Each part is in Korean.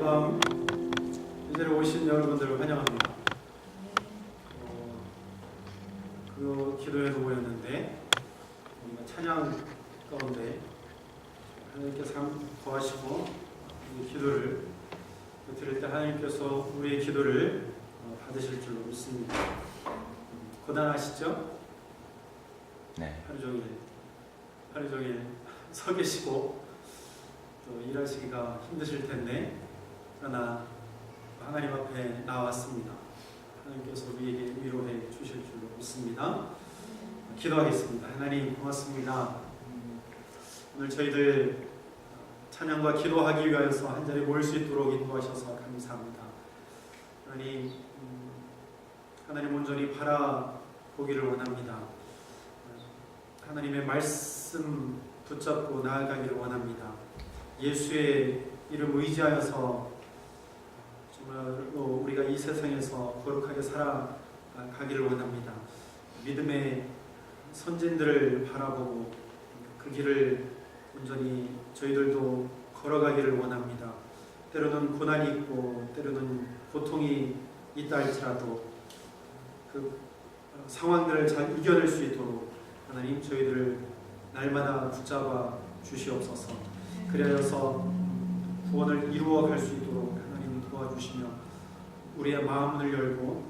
밤 이 자리에 오신 여러분들을 환영합니다. 그 기도회로 모였는데 우리가 찬양 가운데 하나님께서 거하시고 이 기도를 드릴 때 하나님께서 우리의 기도를 받으실 줄로 믿습니다. 고단하시죠? 네. 하루 종일 서 계시고 또 일하시기가 힘드실 텐데 그러나 하나님 앞에 나왔습니다. 하나님께서 우리에게 위로해 주실 줄로 믿습니다. 기도하겠습니다. 하나님 고맙습니다. 오늘 저희들 찬양과 기도하기 위하여서 한자리에 모일 수 있도록 인도하셔서 감사합니다. 하나님 온전히 바라보기를 원합니다. 하나님의 말씀 붙잡고 나아가기를 원합니다. 예수의 이름 의지하여서 정말로 우리가 이 세상에서 거룩하게 살아가기를 원합니다. 믿음의 선진들을 바라보고 그 길을 온전히 저희들도 걸어가기를 원합니다. 때로는 고난이 있고 때로는 고통이 있다 할지라도 그 상황들을 잘 이겨낼 수 있도록 하나님 저희들을 날마다 붙잡아 주시옵소서. 그리하여서 구원을 이루어 갈 수 있도록 하나님이 도와주시며 우리의 마음을 열고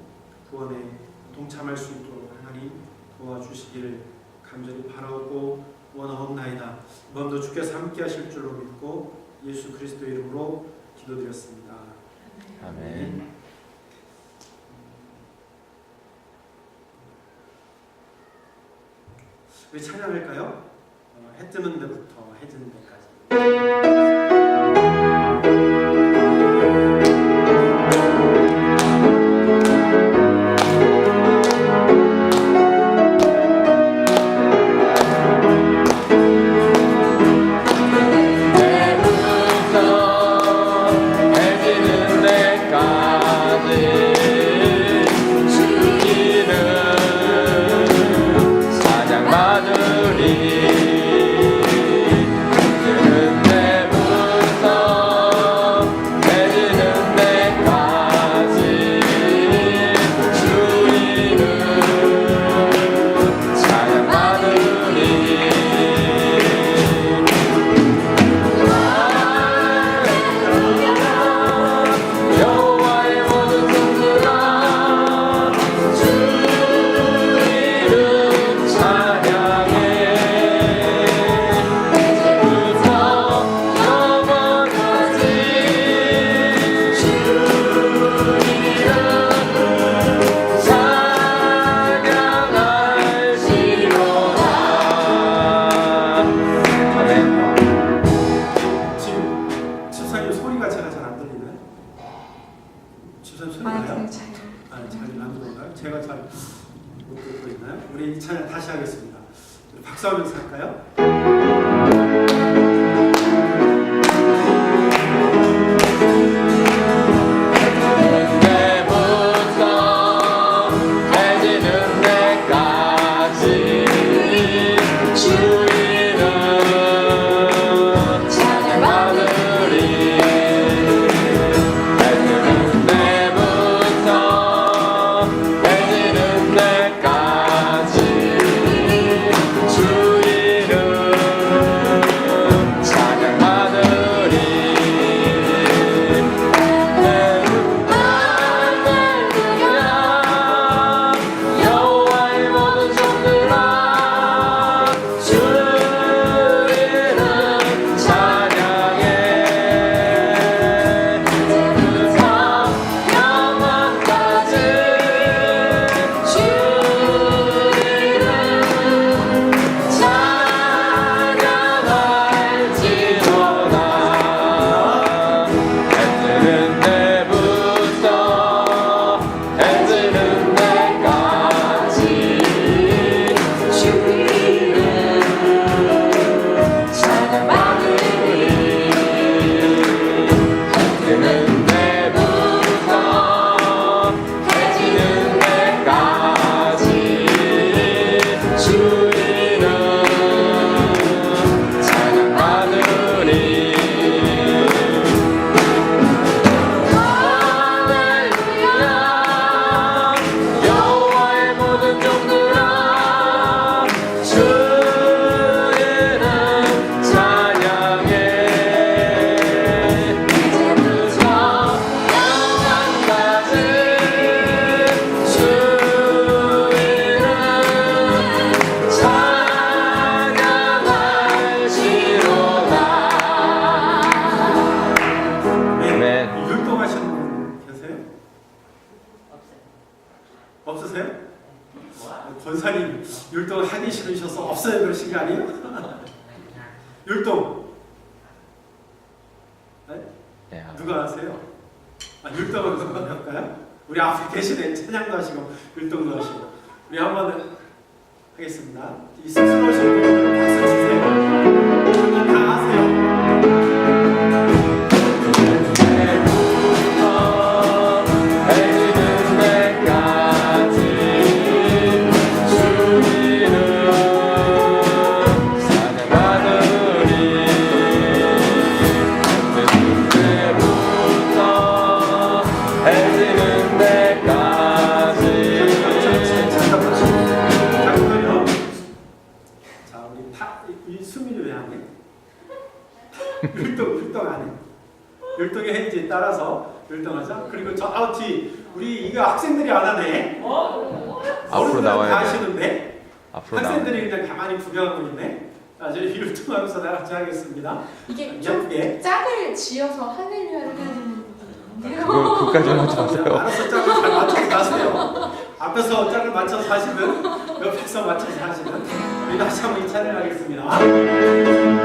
구원에 동참할 수 있도록 하나님 도와주시기를 간절히 바라고 원하옵나이다. 이번도 주께서 함께 하실 줄로 믿고 예수 그리스도의 이름으로 기도드렸습니다. 아멘. 우리 찬양할까요? 해 뜨는 데부터 해 지는 데까지. 제가 잘 못 듣고 있나요? 우리 이 찬양 다시 하겠습니다. 박수 하면서 할까요? 권사님 율동 하기 싫으셔서 없어요 그러신 거 아니에요? 율동 네? 네. 누가 하세요? 율동을 한번 할까요? 우리 앞에 계시네. 찬양도 하시고 율동도 하시고 우리 한번 하겠습니다. 이 쑥스러우신 분들 박수 치세요. 한번 다 하세요. 율동 안 해. 율동의 행지에 따라서 율동하자. 그리고 저 뒤 우리 이거 학생들이 안 하네. 앞으로 나와야 다 돼. 하시는데 앞으로 학생들이 그냥 가만히 구경하고 있네. 저희 율동하면서 다 같이 하겠습니다. 이게 좀 예쁘게. 짝을 지어서 할렐루야를 해야 되는데요. 그까지는 하지 마세요. 알아서 짝을 잘 맞춰서 가세요. 앞에서 짝을 맞춰서 하시든 옆에서 맞춰서 하시든 우리 다시 한번 이 찬양을 하겠습니다.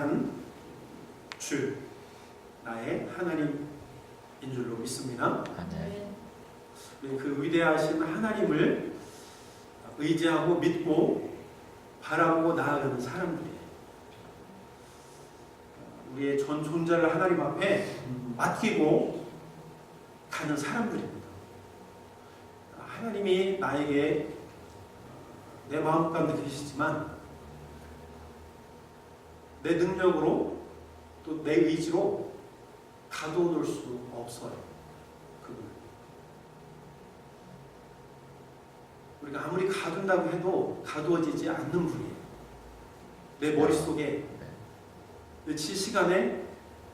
위대한 주, 나의 하나님인 줄로 믿습니다. 아멘. 우리 그 위대하신 하나님을 의지하고 믿고 바라보고 나아가는 사람들이에요. 우리의 전 존재를 하나님 앞에 맡기고 가는 사람들입니다. 하나님이 나에게 내 마음 가운데 계시지만 내 능력으로 또 내 의지로 가두어 놓을 수 없어요. 그분을. 우리가 아무리 가둔다고 해도 가두어지지 않는 분이에요. 내 머릿속에 며칠 시간에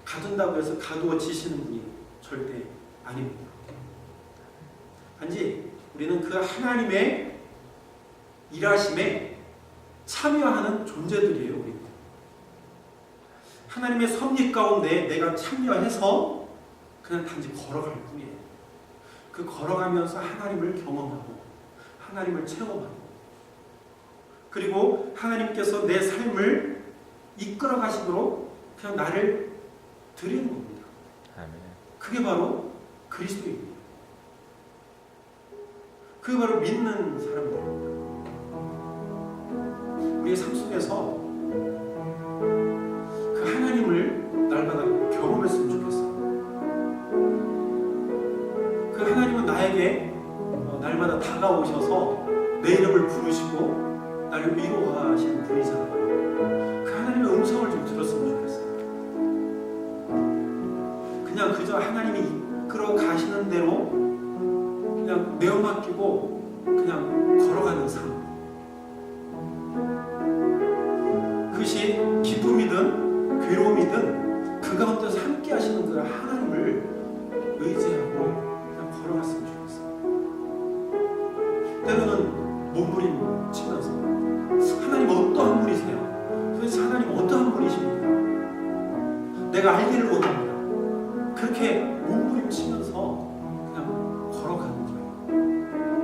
가둔다고 해서 가두어지시는 분이 절대 아닙니다. 단지 우리는 그 하나님의 일하심에 참여하는 존재들이에요. 우리. 하나님의 섭리 가운데 내가 참여해서 그냥 단지 걸어갈 뿐이에요. 그 걸어가면서 하나님을 경험하고 하나님을 체험하고 그리고 하나님께서 내 삶을 이끌어 가시도록 그냥 나를 드리는 겁니다. 아멘. 그게 바로 그리스도입니다. 그게 바로 믿는 사람들입니다. 우리의 삶 속에서 그 하나님을 날마다 경험했으면 좋겠어요. 그 하나님은 나에게 날마다 다가오셔서 내 이름을 부르시고 나를 위로하시는 분이잖아요. 그 하나님의 음성을 좀 들었으면 좋겠어요. 그냥 그저 하나님이 이끌어 가시는 대로 그냥 내어맡기고 그냥 걸어가는 삶. 그것이 기쁨이든 괴로움이든 그 가운데서 함께 하시는 그 하나님을 의지하고 그냥 걸어갔으면 좋겠어요. 때로는 몸부림치면서 하나님 어떠한 분이세요? 도대체 하나님 어떠한 분이십니까? 내가 알기를 원합니다. 그렇게 몸부림치면서 그냥 걸어가는 거예요.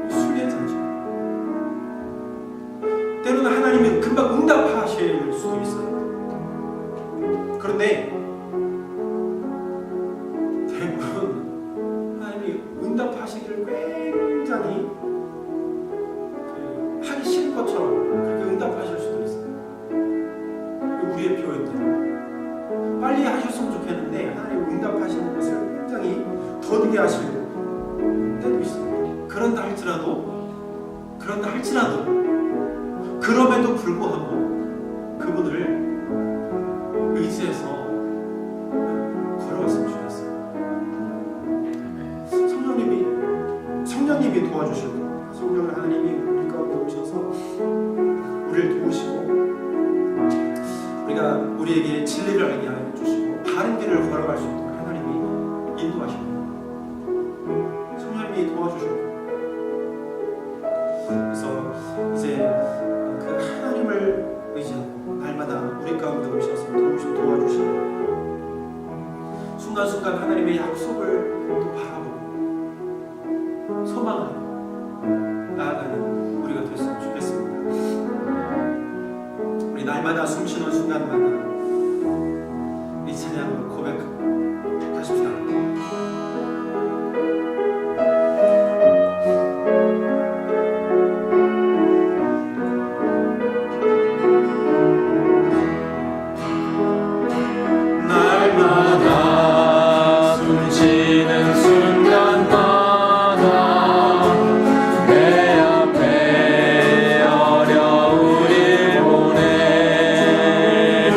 순례자죠. 때로는 하나님이 금방 응답하실 수도 있어요. 그런데 대부분 하나님이 응답하시기를 굉장히 하기 싫은 것처럼 그렇게 응답하실 수도 있어요. 우리의 표현대로 빨리 하셨으면 좋겠는데 하나님 응답하시는 것을 굉장히 더디게 하시는 때도 있어요. 그런다 할지라도 그럼에도 불구하고 그분을 의지해서 걸어갔으면 좋겠어요. 성령님이 도와주실 겁니다. 성령 하나님이 우리 가운데 오셔서 우리를 도우시고 우리가 우리에게 진리를 알게 해주시고 바른 길을 걸어갈 수 있도록 하나님이 인도하십니다. 성령님이 도와주실 겁니다. 그래서 이제 그 하나님을 의지하고 날마다 우리 가운데 오셔서 도와주시고 순간순간 하나님의 약속을 또 바라보고 소망하고 나아가는 우리가 됐으면 좋겠습니다. 우리 날마다 숨쉬는 순간마다 이 찬양으로 고백하십시다. 내 앞에 어려운 일 보내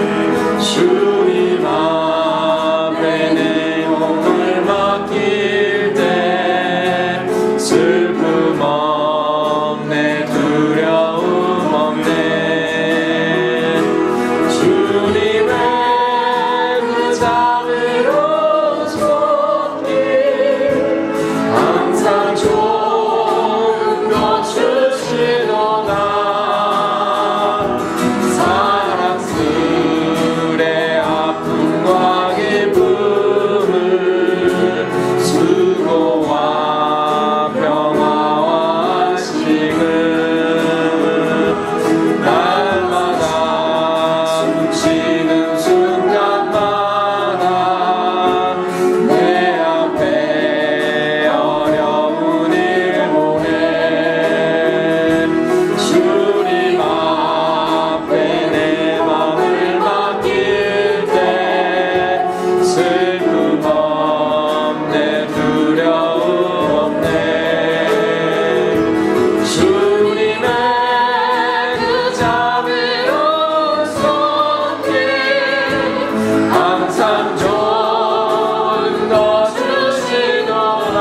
참 좋은 것 주시노라.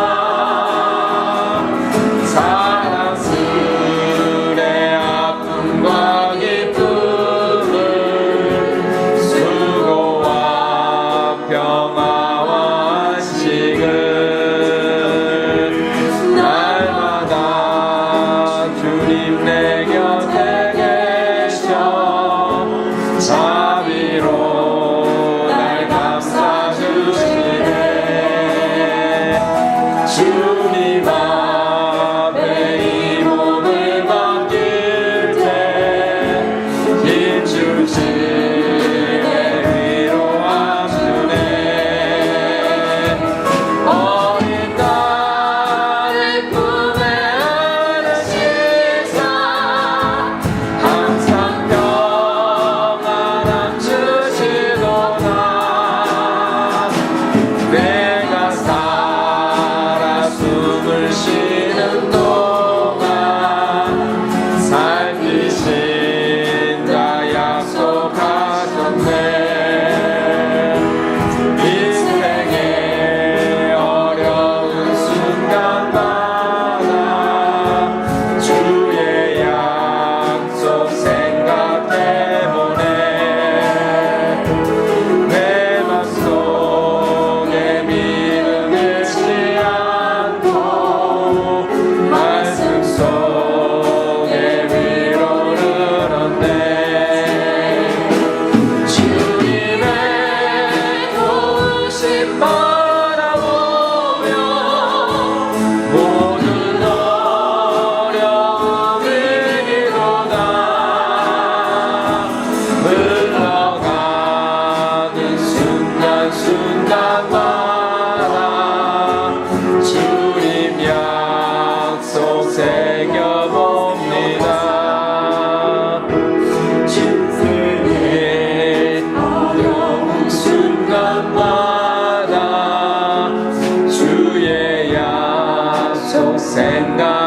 사랑스레 아픔과 기쁨을 수고와 평화와 안식을 날마다 주님 내 곁에 계셔 자비로 날 감싸주시네. 주님 앞에 이 몸을 맡길 때 힘주시네 위로함 주네. 어린 딸의 꿈에 안으시사 항상 평안함 주시도다. 내가 살아 숨을 쉬는 동안 살피신다 약속하셨네. 인생의 어려운 순간마다 주의 약속 생각해보네. 내 맘속에 믿음 잃지 않고 말씀 속에 위로를 얻네. 주님의 도우심 바라보며 모든 어려움 이기도다. 흘러가는 순간순간마다 주님 약속 새겨봅니다. 인생의 어려운 순간마다 주의 약속 생각해보네.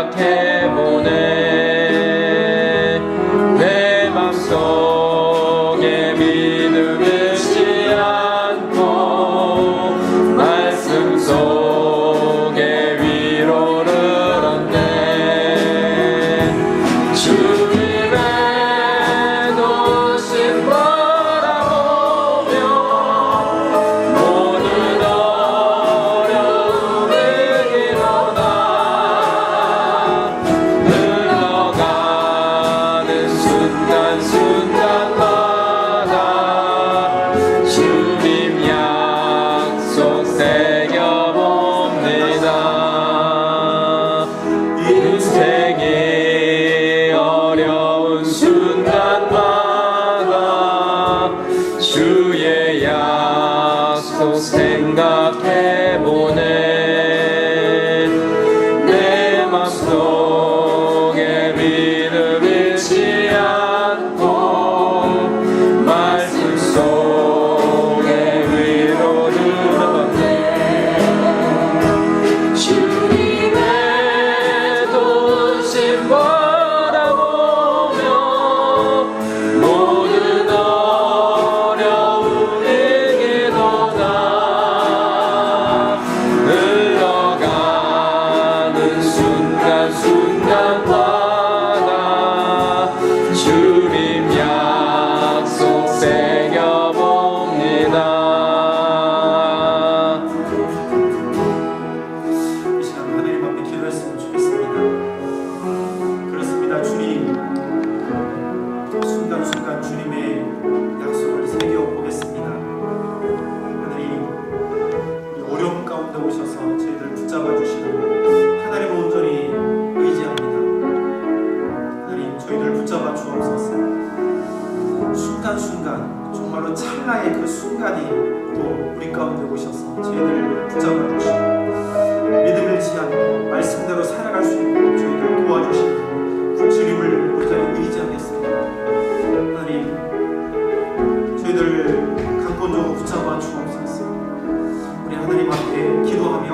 내 맘속에 믿음 잃지 않고 말씀 속에 위로를 얻네. 주님의 도우심 바라보며 모든 어려움 이기도다. 흘러가는 순간순간마다 주님 약속 새겨봅니다. 인생의 어려운 순간마다 주의 약속 생각해보네. 내 맘속에 믿음 잃지 않고 말씀 속에 위로를 얻네. 주님의 도우심 바라보며 모든 어려움 이기도다. 흘러가는 순간순간마다 주님 약속 새겨봅니다. 이 시간 하나님 앞에 기도했으면 좋겠습니다. 그렇습니다. 주님, 순간순간 주님의 약속을 새겨보겠습니다. 하나님, 우리 어려움 가운데 오셔서 저희들 붙잡아 주시고 하나님을 온전히 의지합니다. 하나님, 저희들 붙잡아 주옵소서. 순간순간 정말로 찰나의 그 순간이 또 우리 가운데 오셔서 저희들 붙잡아 주시고 믿음 잃지 않고 말씀대로 살아갈 수 있도록 저희들 도와주시고 그 주님을 온전히 의지하겠습니다. 하나님, 저희들 강권적으로 붙잡아 주옵소서. 우리 하나님 앞에 기도하며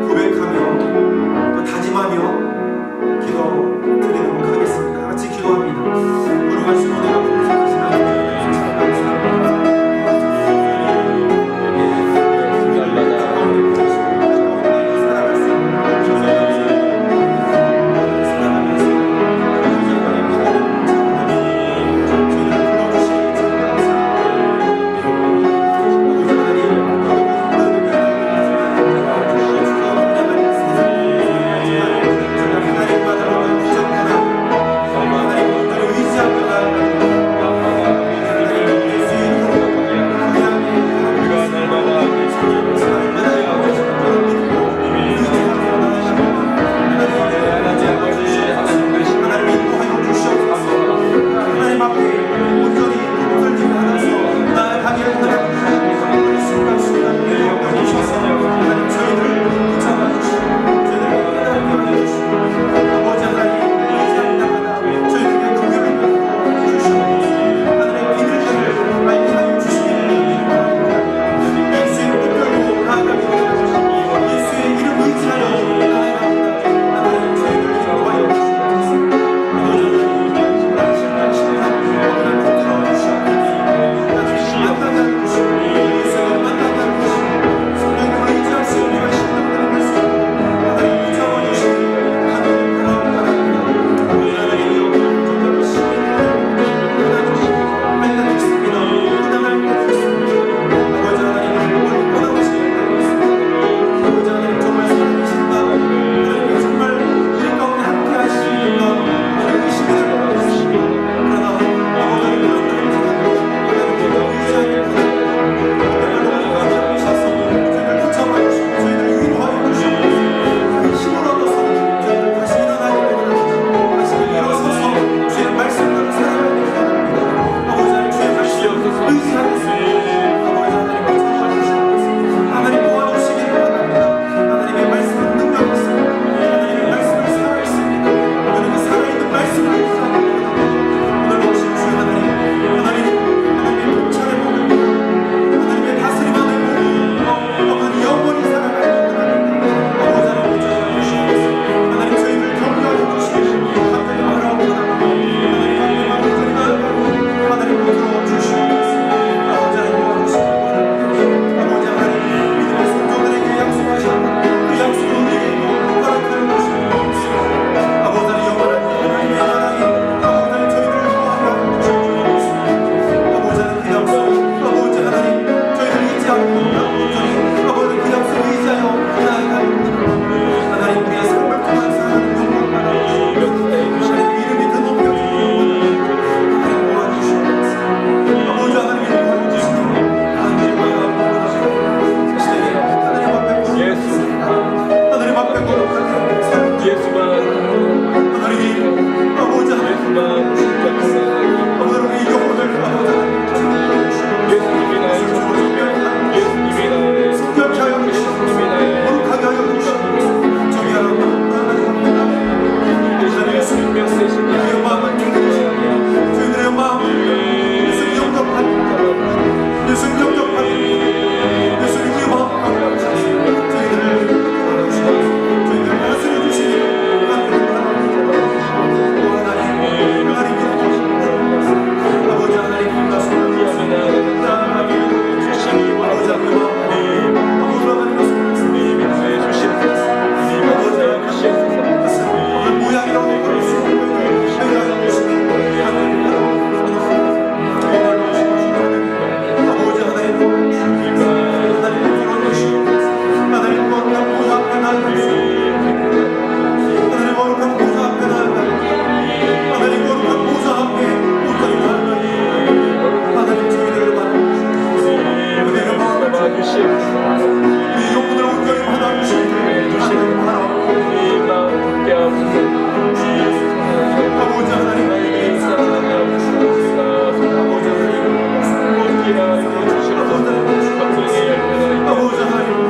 고백하며 또 다짐하며 기도 드리도록 하겠습니다. 같이 기도합니다. 걸어가시고 내가 부르짖으시나 감사합니다. 예수님 영접받는 예수님 우리 마음 가운데 저희들을 도와주시고 저희들을 다스려 주시니 하나님 아버지 하나님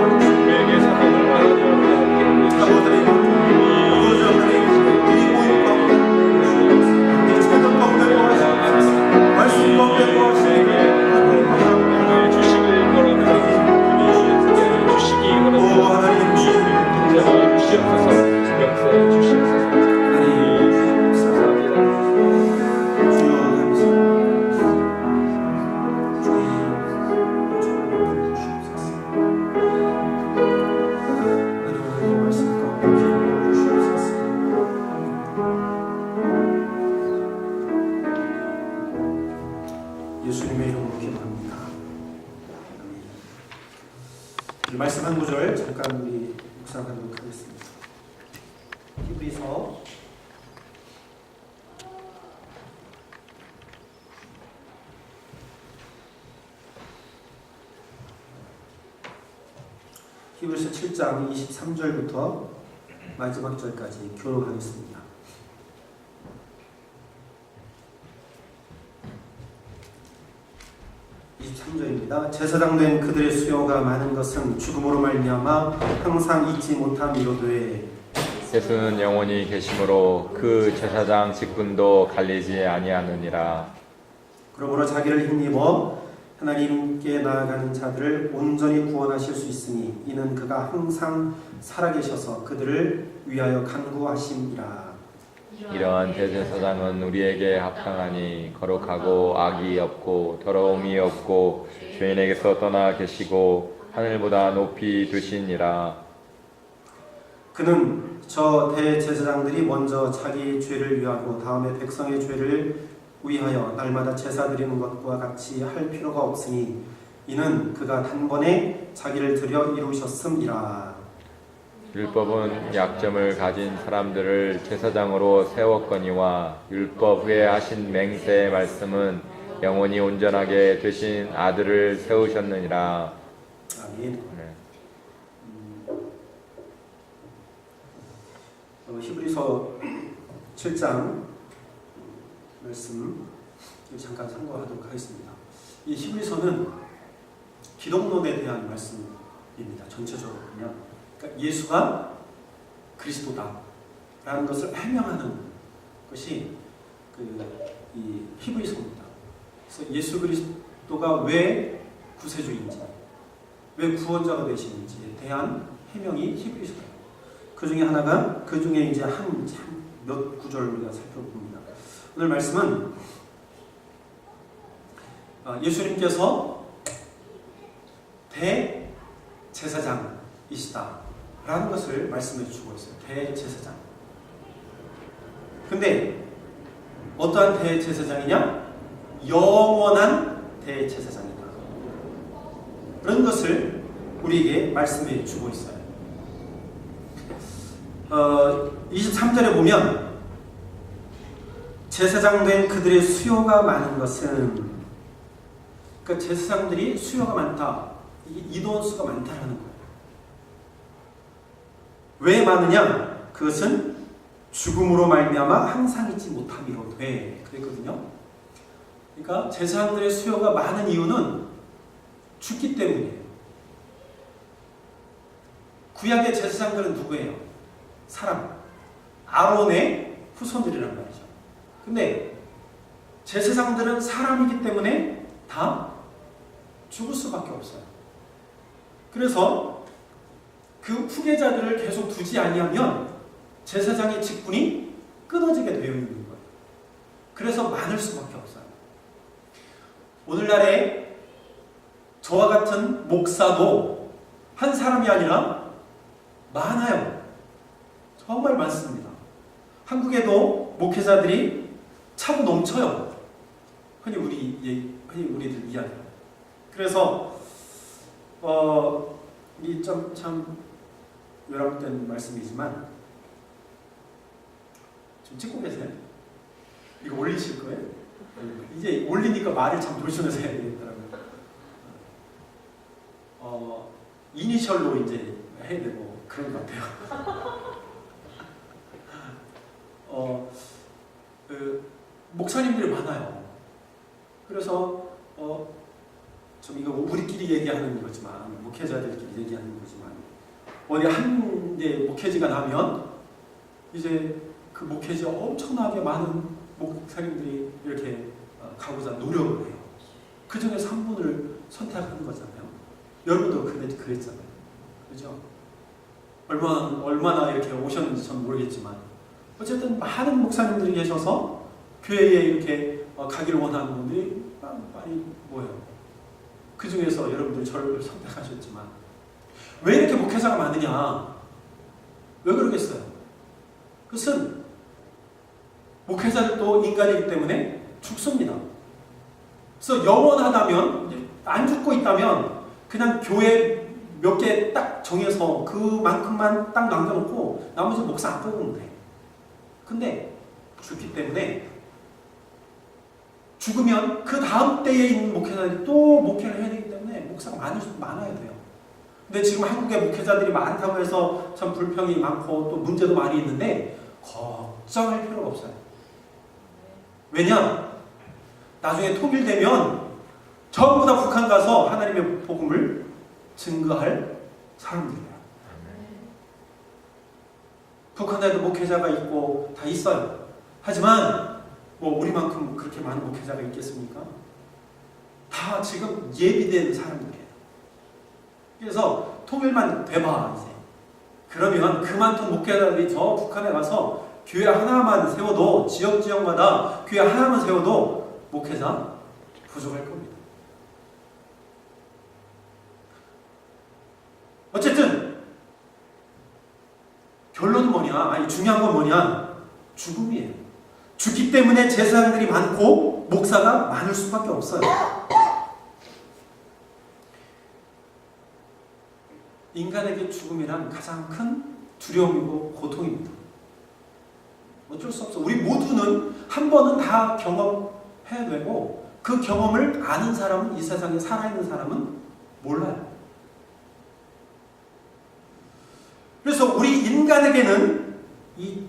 예수님의 이름으로 기도합니다. 아멘. 말씀 한 구절 잠깐 우리 묵상하도록 하겠습니다. 히브리서 7장 23절부터 마지막 절까지 교독하겠습니다. 제사장 된 그들의 수요가 많은 것은 죽음으로 말미암아 항상 잊지 못함이로되 예수는 영원히 계심으로 그 제사장 직분도 갈리지 아니하느니라. 그러므로 자기를 힘입어 하나님께 나아가는 자들을 온전히 구원하실 수 있으니 이는 그가 항상 살아계셔서 그들을 위하여 간구하심이라. 이러한 대제사장은 우리에게 합당하니 거룩하고 악이 없고 더러움이 없고 죄인에게서 떠나 계시고 하늘보다 높이 두시니라. 그는 저 대제사장들이 먼저 자기 죄를 위하고 다음에 백성의 죄를 위하여 날마다 제사 드리는 것과 같이 할 필요가 없으니 이는 그가 단번에 자기를 들여 이루셨음이라. 율법은 약점을 가진 사람들을 제사장으로 세웠거니와 율법 후에 하신 맹세의 말씀은 영원히 온전하게 되신 아들을 세우셨느니라. 아멘. 네. 히브리서 7장 말씀 잠깐 참고하도록 하겠습니다. 이 히브리서는 기독론에 대한 말씀입니다. 전체적으로 보면 그러니까 예수가 그리스도다라는 것을 해명하는 것이 이 히브리서입니다. 그래서 예수 그리스도가 왜 구세주인지, 왜 구원자가 되시는지에 대한 해명이 히브리서예요. 그 중에 하나가 그 중에 이제 한 몇 구절 우리가 살펴봅니다. 오늘 말씀은 예수님께서 대제사장이시다라는 것을 말씀해 주고 있어요. 대제사장. 근데 어떠한 대제사장이냐? 영원한 대제사장이다. 그런 것을 우리에게 말씀해 주고 있어요. 23절에 보면 제사장 된 그들의 수요가 많은 것은, 그러니까 제사장들이 수요가 많다, 인원수가 많다라는 거예요. 왜 많으냐? 그것은 죽음으로 말미암아 항상 잊지 못함이로되 그랬거든요. 그러니까 제사장들의 수요가 많은 이유는 죽기 때문이에요. 구약의 제사장들은 누구예요? 사람, 아론의 후손들이란 말이죠. 근데 제사장들은 사람이기 때문에 다 죽을 수밖에 없어요. 그래서 그 후계자들을 계속 두지 아니하면 제사장의 직분이 끊어지게 되어 있는 거예요. 그래서 많을 수밖에 없어요. 오늘날에 저와 같은 목사도 한 사람이 아니라 많아요. 정말 많습니다. 한국에도 목회자들이 차고 넘쳐요. 흔히 우리들 이야기. 그래서 이 참 외람된 말씀이지만 지금 찍고 계세요? 이거 올리실 거예요? 이제 올리니까 말을 참 조심해서 해야 되겠더라고요. 이니셜로 이제 해야 되고 그런 것 같아요. 목사님들이 많아요. 그래서 좀 이거 우리끼리 얘기하는 거지만 목회자들끼리 얘기하는 거지만 어디 한 대 목회지가 나면 이제 그 목회지에 엄청나게 많은 목사님들이 이렇게 가고자 노력을 해요. 그 중에서 한 분을 선택하는 거잖아요. 여러분도 그랬잖아요. 그죠? 얼마나 이렇게 오셨는지 전 모르겠지만 어쨌든 많은 목사님들이 계셔서 교회에 이렇게 가기를 원하는 분들이 많이 모여요. 그 중에서 여러분들이 저를 선택하셨지만 왜 이렇게 목회자가 많으냐? 왜 그러겠어요? 그것은 목회자들도 인간이기 때문에 죽습니다. 그래서 영원하다면 안 죽고 있다면 그냥 교회 몇 개 딱 정해서 그만큼만 딱 남겨놓고 나머지 목사 안 뽑으면 돼. 근데 죽기 때문에 죽으면 그 다음 때에 있는 목회자들이 또 목회를 해야 되기 때문에 목사가 많아야 돼요. 근데 지금 한국에 목회자들이 많다고 해서 참 불평이 많고 또 문제도 많이 있는데 걱정할 필요가 없어요. 왜냐? 나중에 통일되면 전부 다 북한 가서 하나님의 복음을 증거할 사람들이에요. 북한에도 목회자가 있고 다 있어요. 하지만 뭐 우리만큼 그렇게 많은 목회자가 있겠습니까? 다 지금 예비된 사람들이에요. 그래서 통일만 돼봐 이제. 그러면 그 많던 목회자들이 저 북한에 가서 교회 하나만 세워도 지역마다 교회 하나만 세워도 목회자 부족할 겁니다. 어쨌든 결론은 뭐냐? 아니 중요한 건 뭐냐? 죽음이에요. 죽기 때문에 제사장들이 많고 목사가 많을 수밖에 없어요. 인간에게 죽음이란 가장 큰 두려움이고 고통입니다. 어쩔 수 없어. 우리 모두는 한 번은 다 경험해야 되고 그 경험을 아는 사람은 이 세상에 살아있는 사람은 몰라요. 그래서 우리 인간에게는 이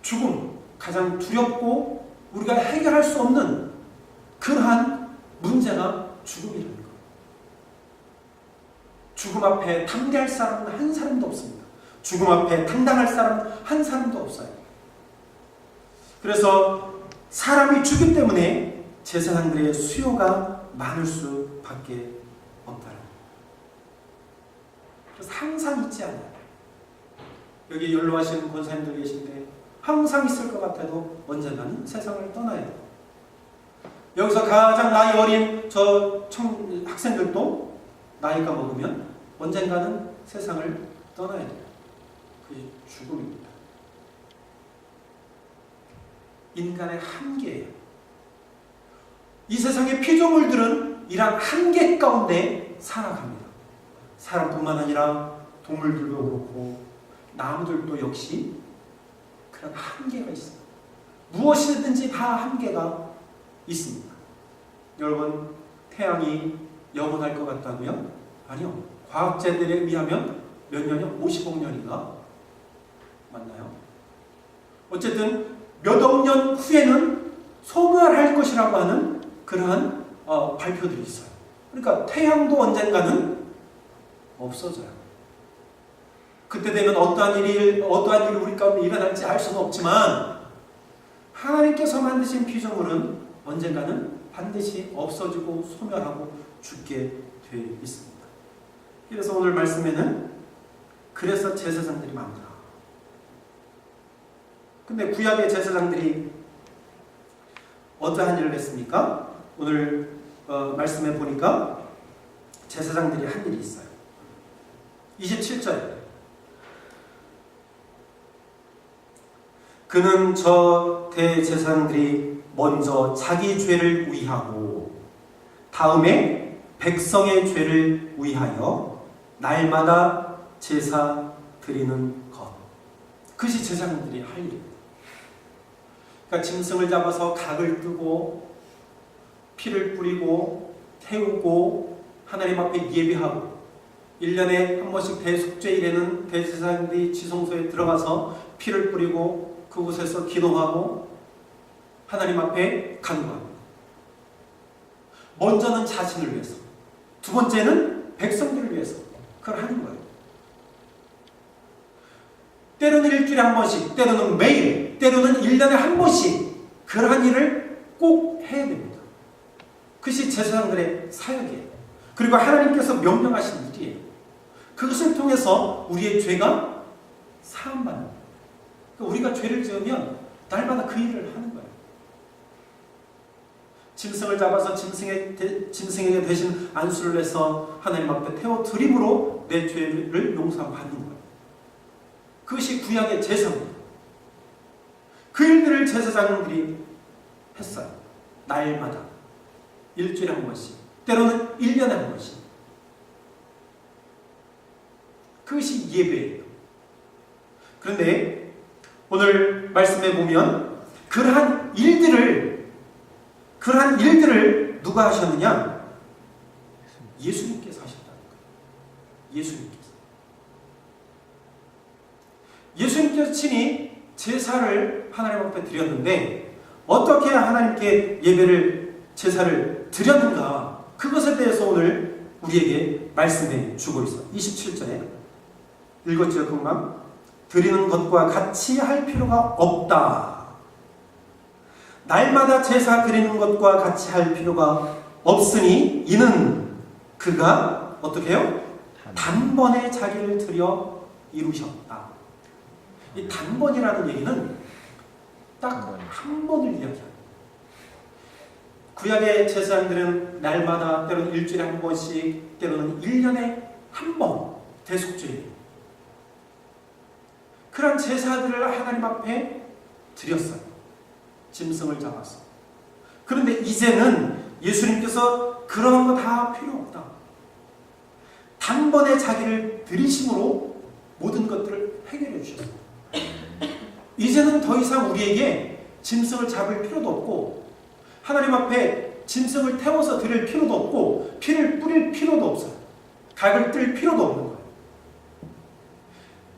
죽음, 가장 두렵고 우리가 해결할 수 없는 그러한 문제가 죽음이라는 것. 죽음 앞에 담대할 사람은 한 사람도 없습니다. 죽음 앞에 당당할 사람은 한 사람도 없어요. 그래서 사람이 죽기 때문에 제사장들의 수요가 많을 수밖에 없다는 거예요. 그래서 항상 있지 않아요. 여기 연로하신 권사님들 계신데 항상 있을 것 같아도 언젠가는 세상을 떠나야 돼요. 여기서 가장 나이 어린 학생들도 나이가 먹으면 언젠가는 세상을 떠나야 돼요. 그게 죽음입니다. 인간의 한계예요. 이 세상의 피조물들은 이런 한계 가운데 살아갑니다. 사람뿐만 아니라 동물들도 그렇고 나무들도 역시 그런 한계가 있습니다. 무엇이든지 다 한계가 있습니다. 여러분, 태양이 영원할 것 같다고요? 아니요. 과학자들에 의하면 몇 년이요? 50억 년인가? 맞나요? 어쨌든 몇 억 년 후에는 소멸할 것이라고 하는 그러한 발표들이 있어요. 그러니까 태양도 언젠가는 없어져요. 그때 되면 어떠한 일이 우리 가운데 일어날지 알 수는 없지만 하나님께서 만드신 피조물은 언젠가는 반드시 없어지고 소멸하고 죽게 돼 있습니다. 그래서 오늘 말씀에는 그래서 제사장들이 많다. 근데 구약의 제사장들이 어떠한 일을 했습니까? 오늘 말씀해 보니까 제사장들이 한 일이 있어요. 27절. 그는 저 대제사장들이 먼저 자기 죄를 위하고 다음에 백성의 죄를 위하여 날마다 제사 드리는 것. 그것이 제사장들이 할 일입니다. 그러니까 짐승을 잡아서 각을 뜨고 피를 뿌리고 태우고 하나님 앞에 예배하고 1년에 한 번씩 대속죄일에는 대제사장들이 지성소에 들어가서 피를 뿌리고 그곳에서 기도하고 하나님 앞에 간구합니다. 먼저는 자신을 위해서, 두 번째는 백성들을 위해서 그걸 하는 거예요. 때로는 일주일에 한 번씩, 때로는 매일, 때로는 1년에 한 번씩 그러한 일을 꼭 해야 됩니다. 그것이 제사장들의 사역이에요. 그리고 하나님께서 명령하신 일이에요. 그것을 통해서 우리의 죄가 사함받는 거예요. 그러니까 우리가 죄를 지으면 날마다 그 일을 하는 거예요. 짐승을 잡아서 짐승에게 대신 안수를 해서 하나님 앞에 태워 드림으로 내 죄를 용서받는 거예요. 그것이 구약의 제사입니다. 그 일들을 제사장들이 했어요. 날마다 일주일에 한 번씩, 때로는 1년에 한 번씩. 그것이 예배예요. 그런데 오늘 말씀해 보면 그러한 일들을 누가 하셨느냐? 예수님께서 하셨다는 거예요. 예수님께서 친히 제사를 하나님 앞에 드렸는데 어떻게 하나님께 예배를 제사를 드렸는가? 그것에 대해서 오늘 우리에게 말씀해 주고 있어. 27절에 읽었죠, 금방? 드리는 것과 같이 할 필요가 없다. 날마다 제사 드리는 것과 같이 할 필요가 없으니 이는 그가 어떻게 해요? 단번에 자기를 드려 이루셨다. 이 단번이라는 얘기는 딱 한 번을 이야기합니다. 구약의 제사장들은 날마다 때로는 일주일에 한 번씩 때로는 1년에 한 번 대속죄 그런 제사들을 하나님 앞에 드렸어요. 짐승을 잡아서. 그런데 이제는 예수님께서 그런 거 다 필요 없다. 단번에 자기를 들이심으로 모든 것들을 해결해 주셨어요. 이제는 더 이상 우리에게 짐승을 잡을 필요도 없고 하나님 앞에 짐승을 태워서 드릴 필요도 없고 피를 뿌릴 필요도 없어요. 각을 뜰 필요도 없는 거예요.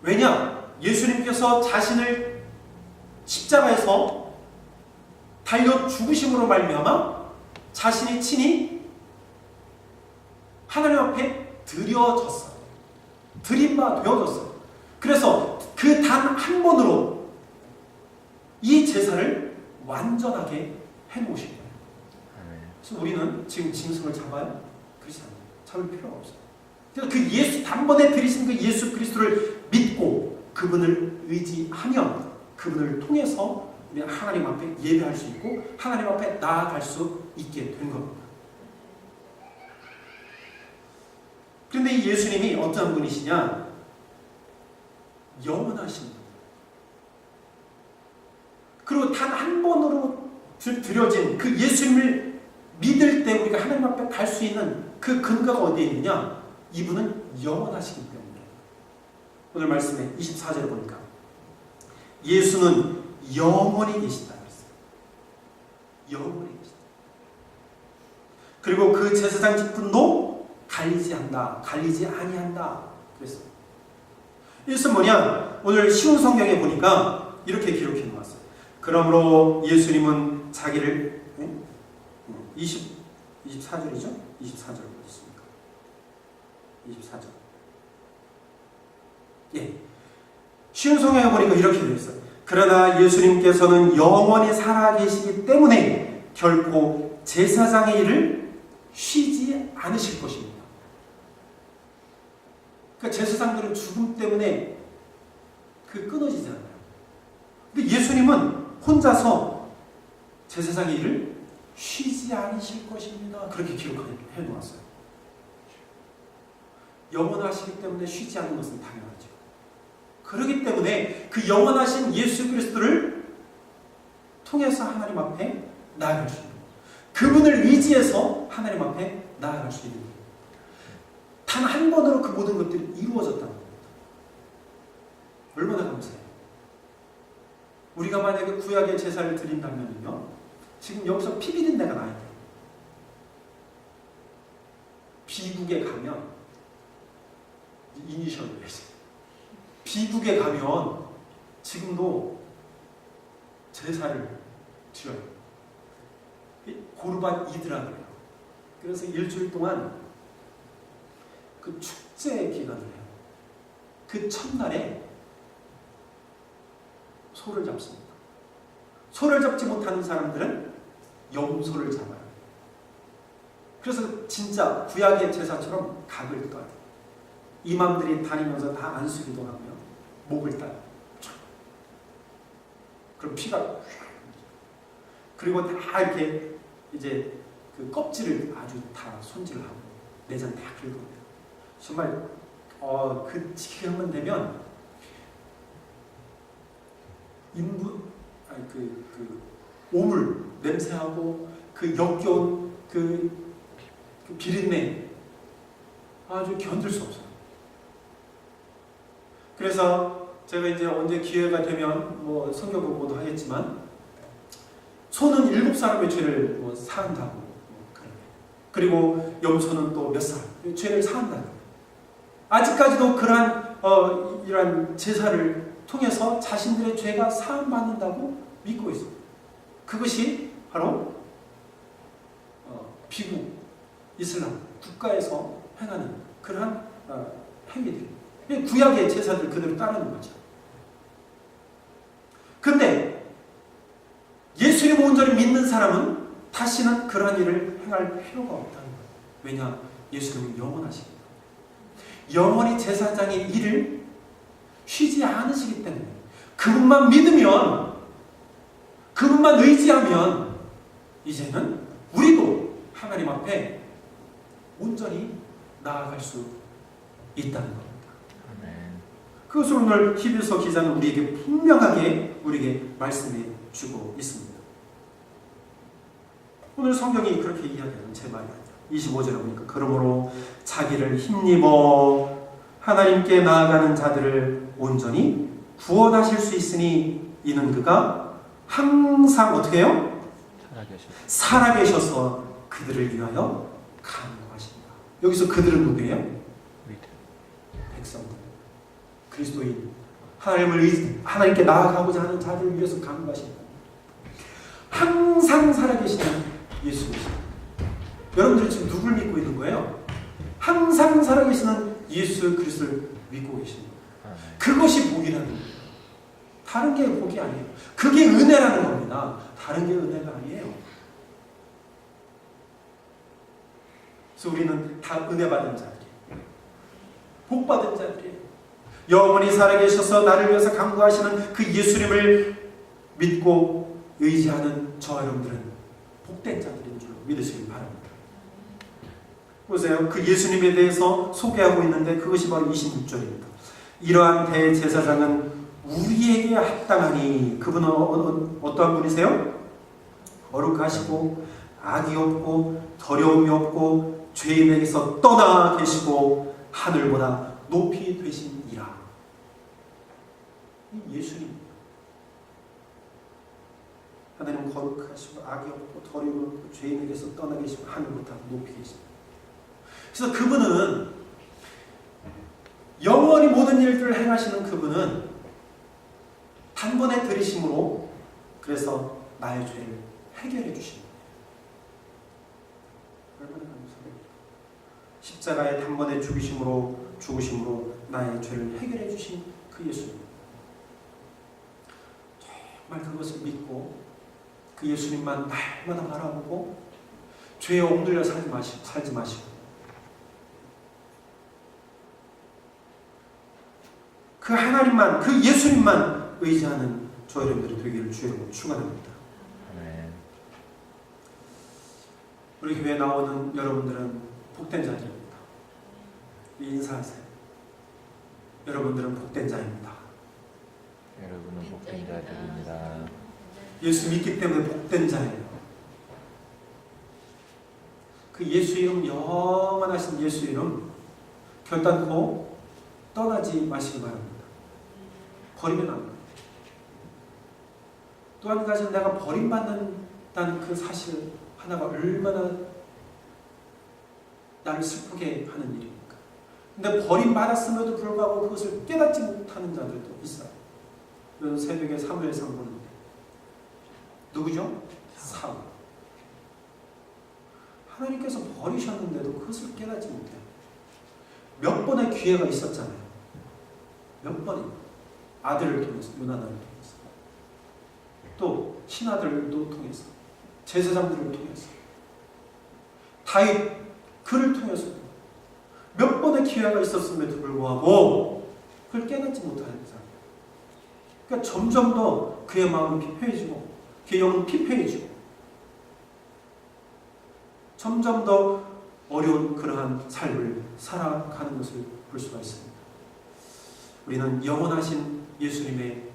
왜냐? 예수님께서 자신을 십자가에서 달려 죽으심으로 말미암아 자신이 친히 하나님 앞에 드려졌어요. 드린 바 되어졌어요. 그래서 그 단 한 번으로 이 제사를 완전하게 해놓으신 거예요. 그래서 우리는 지금 짐승을 잡아요? 그렇지 않아요. 잡을 필요가 없어요. 그래서 그 예수 단번에 드리신 그 예수 그리스도를 믿고 그분을 의지하면 그분을 통해서 우리 하나님 앞에 예배할 수 있고 하나님 앞에 나아갈 수 있게 된 겁니다. 그런데 이 예수님이 어떤 분이시냐? 영원하신 분. 그리고 단 한 번으로 드려진 그 예수님을 믿을 때 우리가 하나님 앞에 갈 수 있는 그 근거가 어디에 있느냐? 이분은 영원하시기 때문에. 오늘 말씀에 24절에 보니까 예수는 영원히 계시다 그랬어요. 영원히 계시다. 그리고 그 제사장 직분도 갈리지 아니한다 그랬어요. 이것은 뭐냐? 오늘 쉬운 성경에 보니까 이렇게 기록해 놓았어요. 그러므로 예수님은 자기를 24절이죠? 24절 보겠습니까? 24절. 예. 쉬운 성경에 보니까 이렇게 되어 있어요. 그러나 예수님께서는 영원히 살아계시기 때문에 결코 제사장의 일을 쉬지 않으실 것입니다. 그러니까 제사장들은 죽음 때문에 끊어지잖아요. 근데 예수님은 혼자서 제사장의 일을 쉬지 않으실 것입니다. 그렇게 기록해 놓았어요. 영원하시기 때문에 쉬지 않는 것은 당연하죠. 그렇기 때문에 그 영원하신 예수 그리스도를 통해서 하나님 앞에 나아갈 수 있는 거예요. 그분을 의지해서 하나님 앞에 나아갈 수 있는 거예요. 단 한 번으로 그 모든 것들이 이루어졌다는 겁니다. 얼마나 감사해요. 우리가 만약에 구약의 제사를 드린다면요, 지금 여기서 피 비린내가 나야 돼요. 비국에 가면 이니셜로 해서 비국에 가면 지금도 제사를 드려요. 고르반 이드라 그래요. 그래서 일주일 동안 그 축제 기간을 해요. 그 첫날에 소를 잡습니다. 소를 잡지 못하는 사람들은 염소를 잡아요. 그래서 진짜 구약의 제사처럼 각을 떠야 돼요. 이맘들이 다니면서 다 안수기도 하고요. 목을 따요. 그럼 피가 그리고 다 이렇게 이제 그 껍질을 아주 다 손질하고 내장 다 긁어요. 정말 그 지경만 되면 오물 냄새하고 그 역겨운 그 비린내 아주 견딜 수 없어요. 그래서 제가 이제 언제 기회가 되면 뭐 성경 공부도 하겠지만 소는 7사람의 죄를 사한다고 그리고 염소는 또 몇 사람 죄를 사한다고 아직까지도 그러한 이러한 제사를 통해서 자신들의 죄가 사함받는다고 믿고 있습니다. 그것이 바로 비국 이슬람 국가에서 행하는 그러한 행위들, 구약의 제사들 그대로 따르는 거죠. 근데 예수님 온전히 믿는 사람은 다시는 그러한 일을 행할 필요가 없다는 거예요. 왜냐? 예수님은 영원하십니다. 영원히 제사장의 일을 쉬지 않으시기 때문에 그분만 믿으면, 그분만 의지하면 이제는 우리도 하나님 앞에 온전히 나아갈 수 있다는 겁니다. 그것을 오늘 히브리서 기자는 우리에게 분명하게 우리에게 말씀해 주고 있습니다. 오늘 성경이 그렇게 이야기하는 제 말이 아니라 25절에 보니까 그러므로 자기를 힘입어 하나님께 나아가는 자들을 온전히 구원하실 수 있으니 이는 그가 항상 어떻게 해요? 살아계셔서 그들을 위하여 간구하신다. 여기서 그들은 누구예요? 백성들, 그리스도인, 하나님께 나아가고자 하는 자들을 위해서 간구하신다. 항상 살아계시는 예수 그리스도. 여러분들이 지금 누굴 믿고 있는 거예요? 항상 살아계시는 예수 그리스도를 믿고 계십니다. 그것이 복이라는 거예요. 다른 게 복이 아니에요. 그게 은혜라는 겁니다. 다른 게 은혜가 아니에요. 그래서 우리는 다 은혜 받은 자들이에요. 복 받은 자들이에요. 영원히 살아계셔서 나를 위해서 간구하시는 그 예수님을 믿고 의지하는 저와 여러분들은 복된 자들인 줄 믿으시길 바랍니다. 보세요. 그 예수님에 대해서 소개하고 있는데 그것이 바로 26절입니다. 이러한 대제사장은 우리에게 합당하니 그분은 어떠한 분이세요? 거룩하시고 악이 없고 더러움이 없고 죄인에게서 떠나 계시고 하늘보다 높이 되신 이라. 예수님 하나님은 거룩하시고 악이 없고 더러움이 없고 죄인에게서 떠나 계시고 하늘보다 높이 계십니다. 그래서 그분은 영원히 모든 일들을 행하시는 그분은 단번에 들이심으로 그래서 나의 죄를 해결해 주십니다. 얼마나 감사합니다. 십자가의 단번에 죽으심으로 나의 죄를 해결해 주신 그 예수님. 정말 그것을 믿고 그 예수님만 날마다 바라보고 죄에 옥눌려 살지 마시고 그 하나님만, 그 예수님만 의지하는 저 여러분들이 되기를 주여로 축원합니다. 아멘. 우리 교회에 나오는 여러분들은 복된 자들입니다. 인사하세요. 여러분들은 복된 자입니다. 여러분은 복된 자들입니다. 예수 믿기 때문에 복된 자예요. 그 예수 이름, 영원하신 예수 이름 결단코 떠나지 마시기 바랍니다. 버리면 안 돼요. 또 한 가지는 내가 버림받는다는 그 사실 하나가 얼마나 나를 슬프게 하는 일입니까? 근데 버림받았음에도 불구하고 그것을 깨닫지 못하는 자들도 있어요. 오늘 새벽에 사무엘상 보는데 누구죠? 사울. 하나님께서 버리셨는데도 그것을 깨닫지 못해요. 몇 번의 기회가 있었잖아요. 몇 번이 아들을 통해서, 요나단을 통해서, 또 신하들도 통해서, 제사장들을 통해서, 다윗 그를 통해서 몇 번의 기회가 있었음에도 불구하고 그걸 깨닫지 못하는 사람. 그러니까 점점 더 그의 마음은 피폐해지고 그의 영은 피폐해지고 점점 더 어려운 그러한 삶을 살아가는 것을 볼 수가 있습니다. 우리는 영원하신 예수님의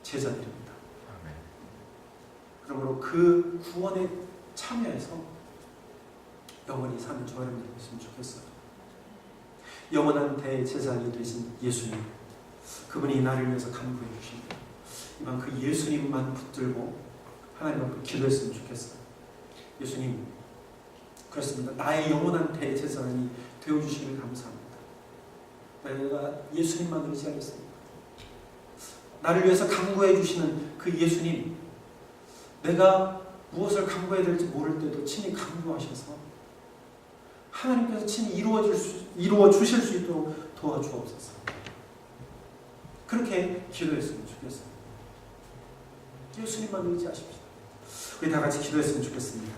제자들입니다. 그러므로 그 구원에 참여해서 영원히 사는 저 여러분들이 있으면 좋겠어요. 영원한 대제사장이 되신 예수님, 그분이 나를 위해서 간구해 주십니다. 이만 그 예수님만 붙들고 하나님 앞에 기도했으면 좋겠어요. 예수님, 그렇습니다. 나의 영원한 대제사장이 되어주시길 감사합니다. 내가 예수님만 의지하겠습니다. 나를 위해서 간구해 주시는 그 예수님, 내가 무엇을 간구해야 될지 모를 때도 친히 간구하셔서 하나님께서 친히 이루어 주실 수 있도록 도와주옵소서. 그렇게 기도했으면 좋겠어요. 예수님만 의지하십시오. 우리 다 같이 기도했으면 좋겠습니다.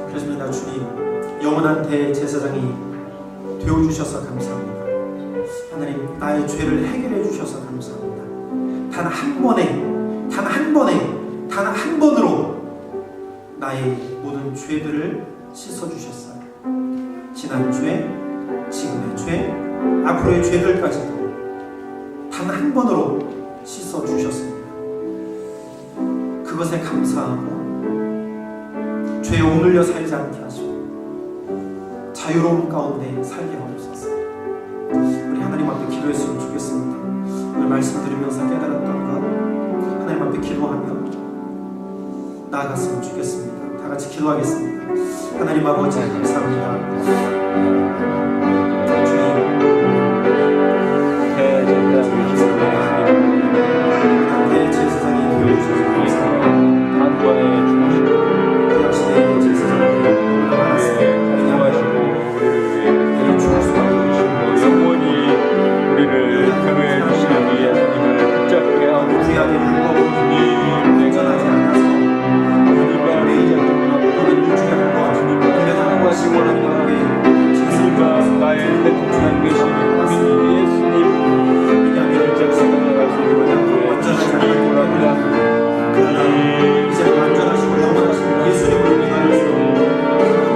그렇습니다. 주님, 영원한 대제사장이 되어주셔서 감사합니다. 하나님, 나의 죄를 해결해 주셔서 감사합니다. 단 한 번으로 나의 모든 죄들을 씻어주셨어요. 지난 죄, 지금의 죄, 앞으로의 죄들까지도 단 한 번으로 씻어주셨습니다. 그것에 감사하고 죄에 오늘려 살지 않게 하시고 자유로움 가운데 살게 하옵소서. 우리 하나님 앞에 기도했으면 좋겠습니다. 오늘 말씀 들으면서 깨달았던 것 하나님 앞에 기도하며 나아갔으면 좋겠습니다. 다 같이 기도하겠습니다. 하나님 아버지 감사합니다. 주님, 대제사장이 되어주셔서 감사합니다. 한번에 주시고 역시 대제사장이 공부하시고 우리를 위해 죽을 수밖에 없으시고 영원히 우리를 교회에 주시는 이 예수님을 붙잡게 하고 무리하게 불법으로 주님 운전하지 않아서 주님과 또는 일주일에 한번 일에 한 번씩 원하는 가운데 주님과 나의 대통령 되신 우리 예수님 그냥 붙잡고 나아가시고 완전하지 않을 주시기를 그러나 이제 완전하시고 영원하신 예수님을 인하여서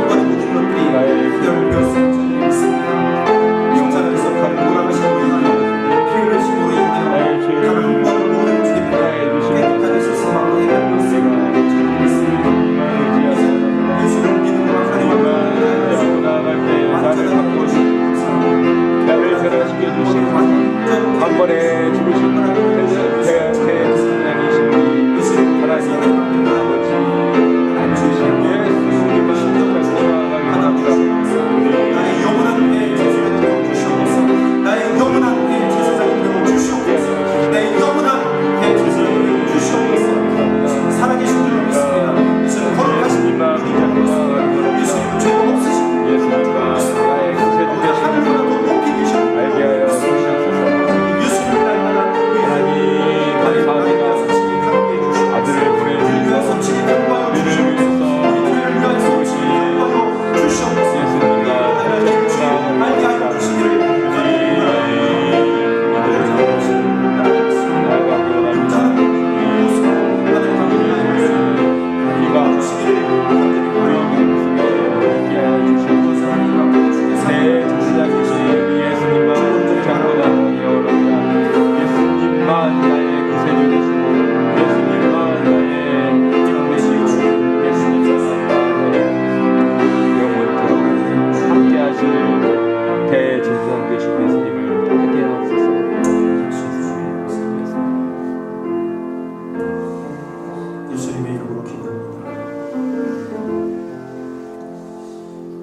모든 것들이 해결되었음을 믿습니다. 십자가에서 돌아가신 인하여 피 흘리심으로 인하여 단 한 번을 모든 죄를 깨끗하게 씻어받고 해결되었음을 믿습니다. 이제 예수를 믿음으로 하나님 앞에 완전한 것이 감사합니다.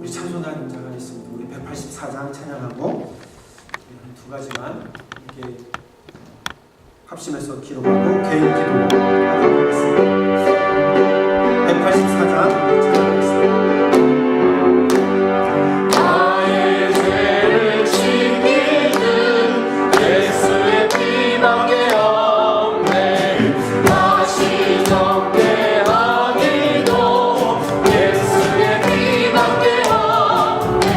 우리 찬송하는 자가 있습니다. 우리 184장 찬양하고 두 가지만 이렇게 합심해서 기도하고 개인 기도하도록 하겠습니다. 184장 찬양하겠습니다. 나의 죄를 씻기는 예수의 피밖에 없네. 다시 정죄하기도 예수의 피밖에 없네.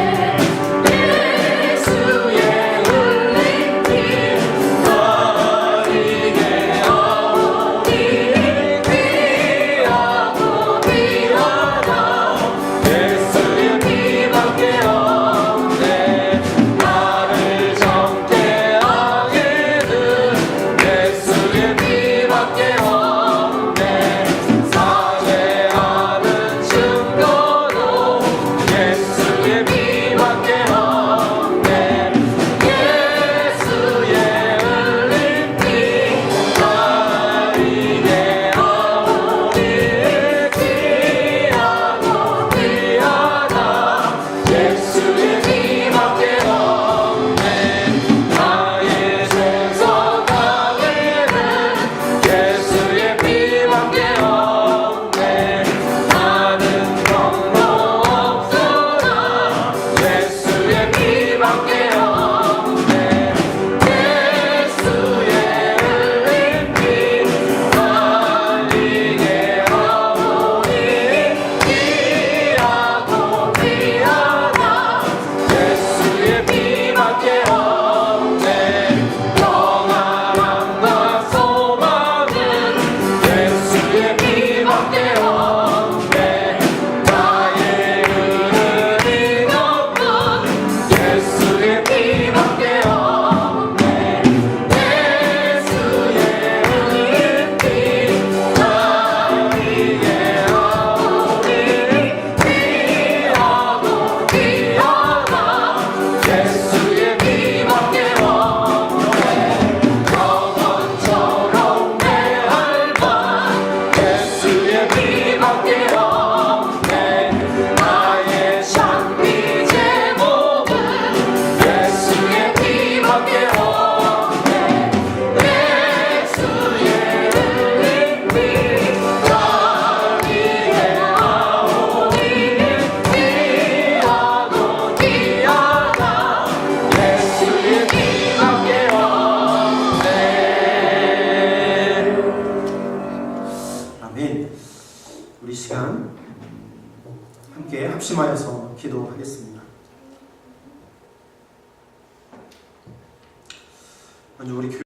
예수의 흘린 피 나에게 아무리 귀하고 귀하다. 예수의 피밖에 없네. 나를 정죄하게 든 예수의 피밖에 없네. 사죄하는 증거도 예수의 피밖에 없네. 예수의 흘린 피 나에게 아무리 귀하고 귀하다. 예수의 피밖에 없네. 나의 죄성하게는 예수의 피밖에 없네. 나는 경로 없으나 예수의 피밖에 없네. 예수의 흘린 피 나에게 아무리 귀하고 귀하다. 예수의 피밖에 없네. 평안함과 소망은 예수의 피밖에 없네. 나의 흐름이 없는 예수의 피밖에 없네. 예수의 흘린 피 나에게 아무리 귀하고 귀하다. 예수의 피밖에 없네. 영원처럼 매할만 예수의 피밖에 없네. 나의 샹비 제목은 예수의 피밖에 없네. 예수의 흘린 피 나에게 아무리 귀하고 귀하다. 예수의 피밖에 없네. 아멘. 우리 시간 함께 합심하여서 기도하겠습니다. 먼저 우리